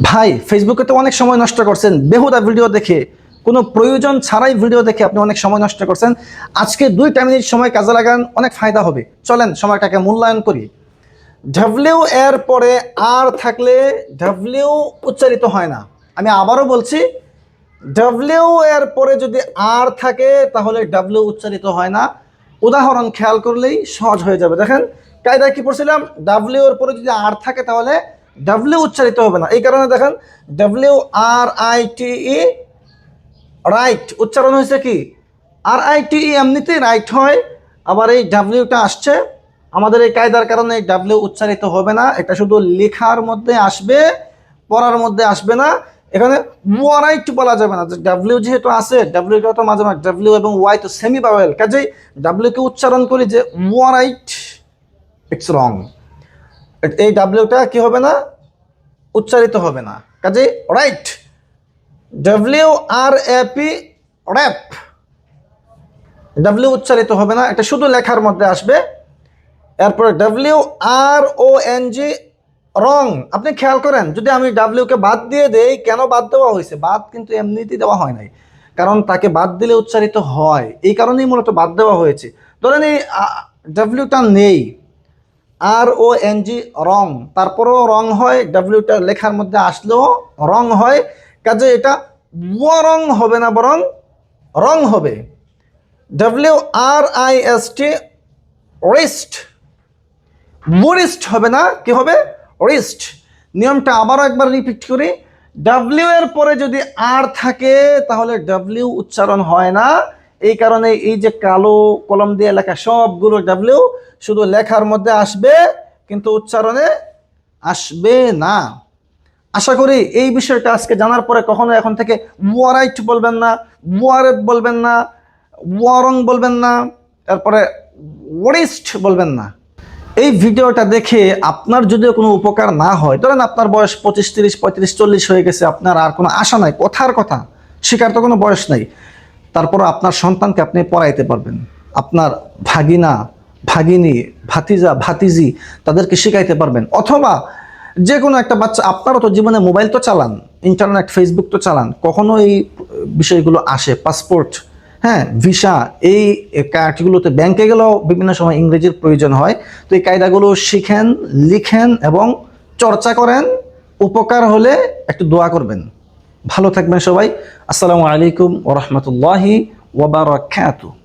ভাই, ফেসবুকে তো অনেক সময় নষ্ট করছেন বেহুদা ভিডিও দেখে, কোনো প্রয়োজন ছাড়াই ভিডিও দেখে আপনি অনেক সময় নষ্ট করছেন। আজকে 2 মিনিট সময় কাজে লাগান, অনেক ফায়দা হবে। চলেন সময়টাকে মূল্যায়ন করি। ডাব্লিউ এর পরে আর থাকলে ডাব্লিউ উচ্চারিত হয় না। আমি আবারও বলছি, ডাব্লিউ এর পরে যদি আর থাকে তাহলে ডাব্লিউ উচ্চারিত হয় না। উদাহরণ খেয়াল করলেই সহজ হয়ে যাবে। দেখেন কায়দায় কি পড়ছিলাম, ডাব্লিউ এর পরে যদি আর থাকে তাহলে ডাব্লিউ উচ্চারিত হবে না। এই কারণে দেখেন WRITE রাইট উচ্চারণ হয়েছে কি, RITE এমনিতেই রাইট হয়। আবার এই ডাব্লিউটা আসছে আমাদের এই কায়দার কারণে এই ডাব্লিউ উচ্চারিত হবে না, এটা শুধু লেখার মধ্যে আসবে, পড়ার মধ্যে আসবে না। এখানে ওয়ারাইট বলা যাবে না, ডাব্লিউ যেহেতু আছে, ডাব্লিউটা তো মাঝে মাঝে ডাব্লিউ এবং ওয়াই তো সেমি ভাওয়েল, কাজেই ডাব্লিউকে উচ্চারণ করি যে ওয়ারাইট, ইটস রং। এই ডাব্লিউটা কি হবে না, উচ্চারিত হবে না, কাজেই রাইট। WRAP র্যাপ, ডাব্লিউ উচ্চারিত হবে না, এটা শুধু লেখার মধ্যে আসবে। এরপরে WRONG রং। আপনি খেয়াল করেন, যদি আমি ডাব্লিউকে বাদ দিয়ে দেই, কেন বাদ দেওয়া হয়েছে? বাদ কিন্তু এমনিতেই দেওয়া হয় নাই, কারণ তাকে বাদ দিলে উচ্চারিত হয়, এই কারণেই মূলত বাদ দেওয়া হয়েছে। ধরেন এই ডাব্লিউটা নেই, RONG রং, তারপরেও রং হয়, ডাব্লিউটা লেখার মধ্যে আসলেও রং হয়, কাজে এটা ওয়ারং হবে না, বরং রং হবে। WRIST রিস্ট, মুরিস্ট হবে না, কি হবে? রিস্ট। নিয়মটা আবারও একবার রিপিট করি, ডাব্লিউ এর পরে যদি আর থাকে তাহলে ডাব্লিউ উচ্চারণ হয় না। এই কারণে এই যে কালো কলম দিয়ে লেখা সবগুলো ডাব্লিউ শুধু লেখার মধ্যে আসবে, কিন্তু উচ্চারণে আসবে না। আশা করি এই বিষয়টা আজকে জানার পরে কখনো এখন থেকে ওয়ারাইট বলবেন না, ওয়ারেব বলবেন না, ওয়ারং বলবেন না, তারপরে ওয়ারিস্ট বলবেন না। এই ভিডিওটা দেখে আপনার যদিও কোনো উপকার না হয়, ধরেন আপনার বয়স 25, 30, 35, 40 হয়ে গেছে, আপনার আর কোনো আশা নাই, কথার কথা, শেখার তো কোনো বয়স নাই, তারপরও আপনার সন্তানকে আপনি পড়াইতে পারবেন। আপনার ভাগিনা, ভাগিনী, ভাতিজা, ভাতিজি তাদেরকে শেখাইতে পারবেন। অথবা যে কোনো একটা বাচ্চা, আপনারও তো জীবনে মোবাইল তো চালান, ইন্টারনেট, ফেসবুক তো চালান, কখনো এই বিষয়গুলো আসে, পাসপোর্ট, হ্যাঁ, ভিসা, এই কার্ডগুলোতে ব্যাংকে গেলেও বিভিন্ন সময় ইংরেজির প্রয়োজন হয়। তো এই কায়দাগুলো শিখেন, লিখেন এবং চর্চা করেন। উপকার হলে একটু দোয়া করবেন। ভালো থাকবেন সবাই। আসসালামু আলাইকুম ওয়া রাহমাতুল্লাহি ওয়া বারাকাতুহু।